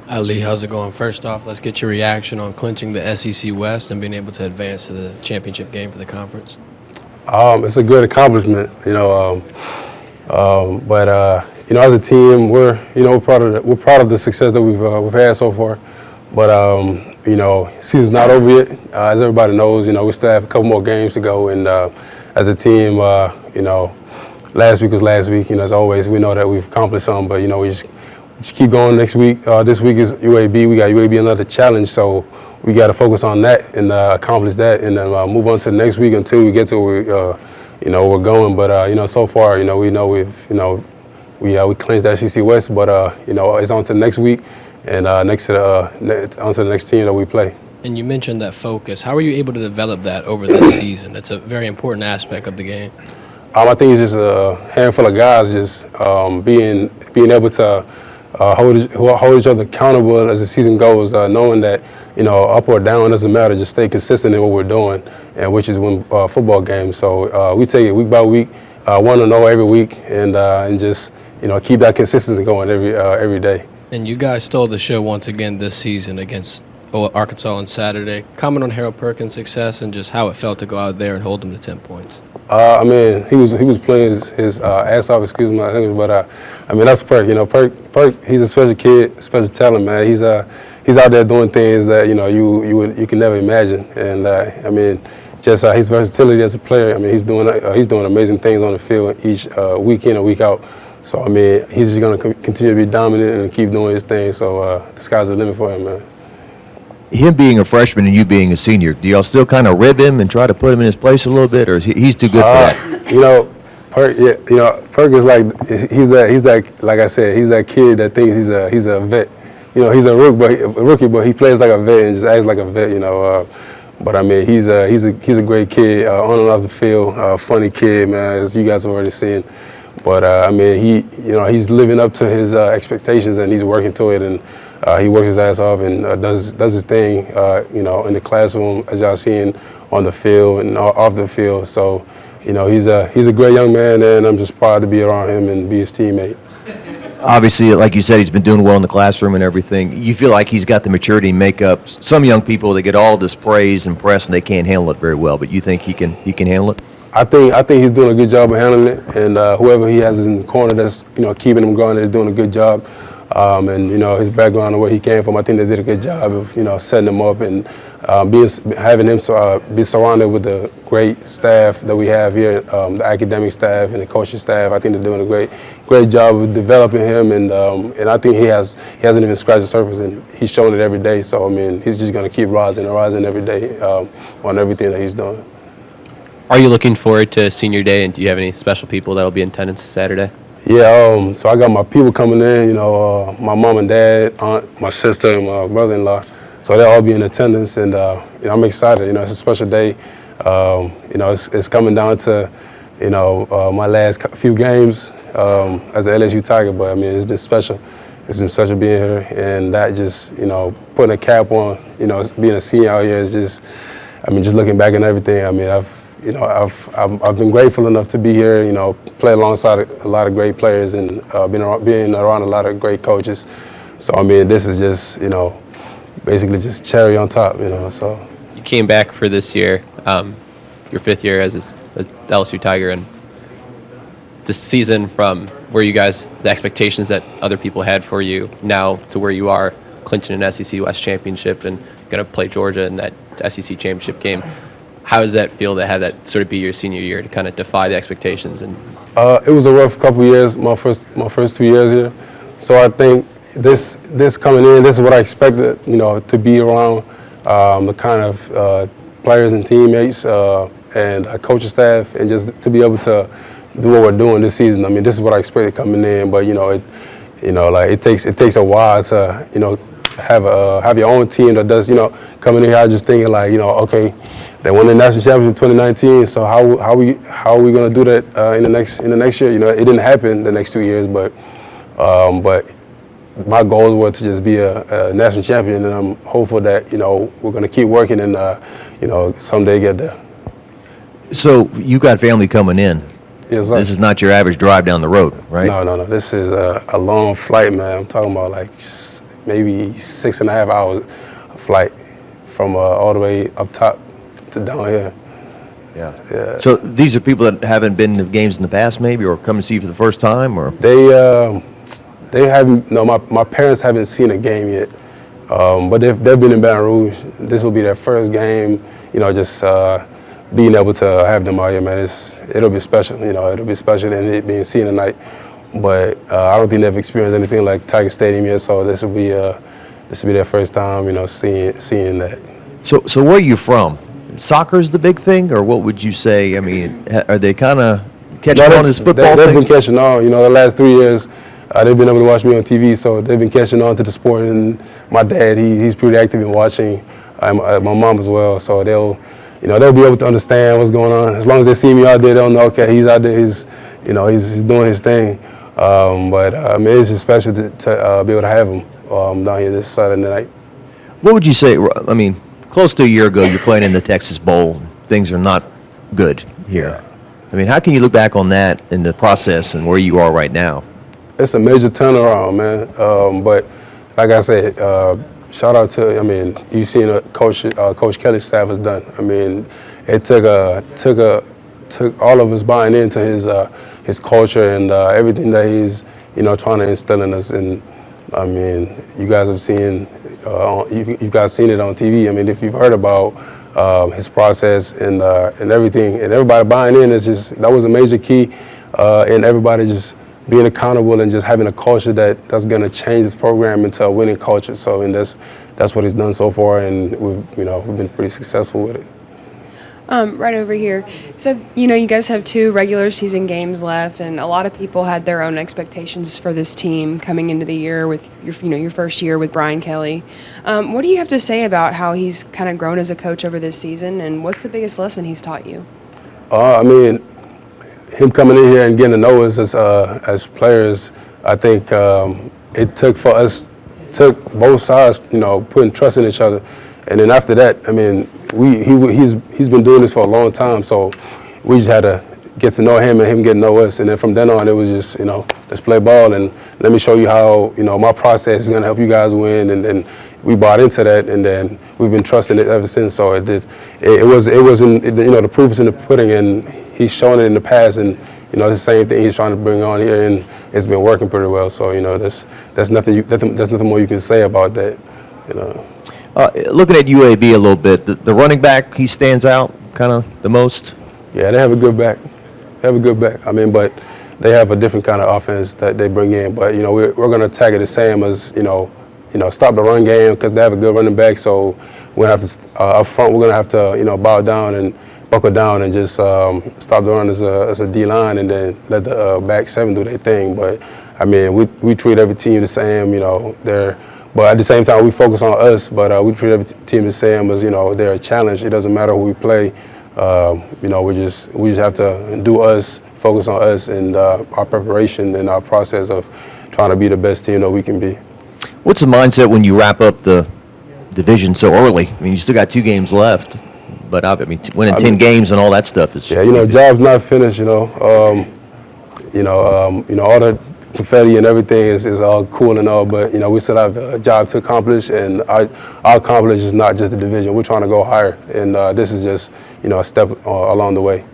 Ali, how's it going? First off, let's get your reaction on clinching the SEC West and being able to advance to the championship game for the conference. It's a good accomplishment, but as a team, we're proud of the success that we've had so far. But season's not over yet. As everybody knows, we still have a couple more games to go. And as a team, last week was last week. As always, we know that we've accomplished something, but we just keep going next week. This week is UAB. We got UAB another challenge, so we got to focus on that and accomplish that, and then move on to the next week until we get to where we're going. But so far, we know we clinched the SEC West, but it's on to the next week and on to the next team that we play. And you mentioned that focus. How were you able to develop that over this season? It's a very important aspect of the game. I think it's just a handful of guys just being able to hold each other accountable as the season goes, knowing that up or down doesn't matter. Just stay consistent in what we're doing, and which is win football games. So we take it week by week, 1-0 every week, and just keep that consistency going every day. And you guys stole the show once again this season against Arkansas on Saturday. Comment on Harold Perkins' success and just how it felt to go out there and hold them to 10 points. He was playing his ass off, excuse my language, but that's Perk. Perk, he's a special kid, special talent, man. He's out there doing things that you can never imagine, and just his versatility as a player. He's doing amazing things on the field each week in and week out. So he's just gonna continue to be dominant and keep doing his thing. So the sky's the limit for him, man. Him being a freshman and you being a senior, do y'all still kind of rib him and try to put him in his place a little bit, or is he's too good for that? Perk, Perk is he's that like I said, he's that kid that thinks he's a vet. He's a rookie, but he plays like a vet and just acts like a vet. But he's a great kid on and off the field, funny kid, man, as you guys have already seen. But he's living up to his expectations, and he's working to it, and he works his ass off and does his thing, in the classroom, as y'all seen, on the field and off the field. So, he's a great young man, and I'm just proud to be around him and be his teammate. Obviously, like you said, he's been doing well in the classroom and everything. You feel like he's got the maturity to make up. Some young people, they get all this praise and press, and they can't handle it very well. But you think he can handle it? I think he's doing a good job of handling it, and whoever he has in the corner that's keeping him going is doing a good job. And his background and where he came from, I think they did a good job of setting him up and having him be surrounded with the great staff that we have here, the academic staff and the coaching staff. I think they're doing a great job of developing him, and I think he hasn't even scratched the surface, and he's showing it every day. So he's just going to keep rising every day on everything that he's doing. Are you looking forward to senior day, and do you have any special people that will be in attendance Saturday? Yeah, so I got my people coming in, my mom and dad, aunt, my sister, and my brother-in-law. So they'll all be in attendance, and I'm excited. It's a special day. It's coming down to, my last few games as an LSU Tiger, but it's been special. It's been special being here, and that just, putting a cap on, being a senior out here is just, just looking back and everything. I've been grateful enough to be here, play alongside a lot of great players and being around a lot of great coaches. So, this is just, basically just cherry on top, so. You came back for this year, your fifth year as a LSU Tiger, and this season from where you guys, the expectations that other people had for you now to where you are, clinching an SEC West championship and going to play Georgia in that SEC championship game. How does that feel to have that sort of be your senior year, to kind of defy the expectations? And it was a rough couple of years, my first 2 years here. So I think this coming in, this is what I expected, to be around the kind of players and teammates and coaching staff, and just to be able to do what we're doing this season. This is what I expected coming in, but it takes a while to have your own team that does coming in here just thinking okay, they won the national championship in 2019, so how are we going to do that in the next year? It didn't happen the next 2 years, but my goals were to just be a national champion, and I'm hopeful that we're going to keep working and someday get there. So you got family coming in. Yes, sir. This is not your average drive down the road, right? No. This is a long flight, man. I'm talking about maybe 6.5 hours flight from all the way up top to down here. Yeah. So these are people that haven't been to games in the past, maybe, or come to see you for the first time, or They haven't. No, my parents haven't seen a game yet, but they've been in Baton Rouge. This will be their first game. Just being able to have them out here, man, it'll be special. It'll be special and it being seen tonight. But I don't think they've experienced anything like Tiger Stadium yet, so this will be their first time, seeing that. So where are you from? Soccer's the big thing, or what would you say? I mean, are they kind of catching on this football they've thing? been catching on. The last 3 years, they've been able to watch me on TV, so they've been catching on to the sport. And my dad, he's pretty active in watching. My mom as well, so they'll be able to understand what's going on. As long as they see me out there, they'll know, okay, he's out there, he's doing his thing. But it's just special to be able to have him down here this Saturday night. What would you say? I mean, close to a year ago, you're playing in the Texas Bowl. Things are not good here. I mean, how can you look back on that in the process and where you are right now? It's a major turnaround, man. But like I said, shout out to, you've seen what Coach Kelly's staff has done. It took all of us buying into his culture and everything that he's, trying to instill in us. And you guys have seen, you guys seen it on TV. If you've heard about his process and everything, and everybody buying in, that was a major key, and everybody just being accountable and just having a culture that's going to change this program into a winning culture. So, and that's what he's done so far, and we've been pretty successful with it. Right over here. So, you guys have 2 regular season games left, and a lot of people had their own expectations for this team coming into the year with your first year with Brian Kelly. What do you have to say about how he's kind of grown as a coach over this season, and what's the biggest lesson he's taught you? Him coming in here and getting to know us as players, I think it took both sides, putting trust in each other, and then after that, he's been doing this for a long time, so we just had to get to know him and him getting to know us, and then from then on, it was just let's play ball and let me show you how my process is going to help you guys win, and then we bought into that, and then we've been trusting it ever since. So it wasn't the proof is in the pudding, and he's shown it in the past, and it's the same thing he's trying to bring on here, and it's been working pretty well. So there's nothing more you can say about that. Looking at UAB a little bit, the running back, he stands out kind of the most. Yeah, they have a good back. But they have a different kind of offense that they bring in. But we're going to attack it the same as stop the run game, because they have a good running back. So we're going to have to up front. We're going to have to bow down and buckle down and just stop the run as a D line, and then let the back 7 do their thing. But we treat every team the same. But at the same time, we focus on us. But we treat every team the same as they're a challenge. It doesn't matter who we play. We just have to do us, focus on us, and our preparation and our process of trying to be the best team that we can be. What's the mindset when you wrap up the division so early? You still got 2 games left, but winning 10 games and all that stuff is. Yeah, job's not finished. All the confetti and everything is all cool and all, but we still have a job to accomplish, and our accomplish is not just the division. We're trying to go higher, and this is just a step along the way.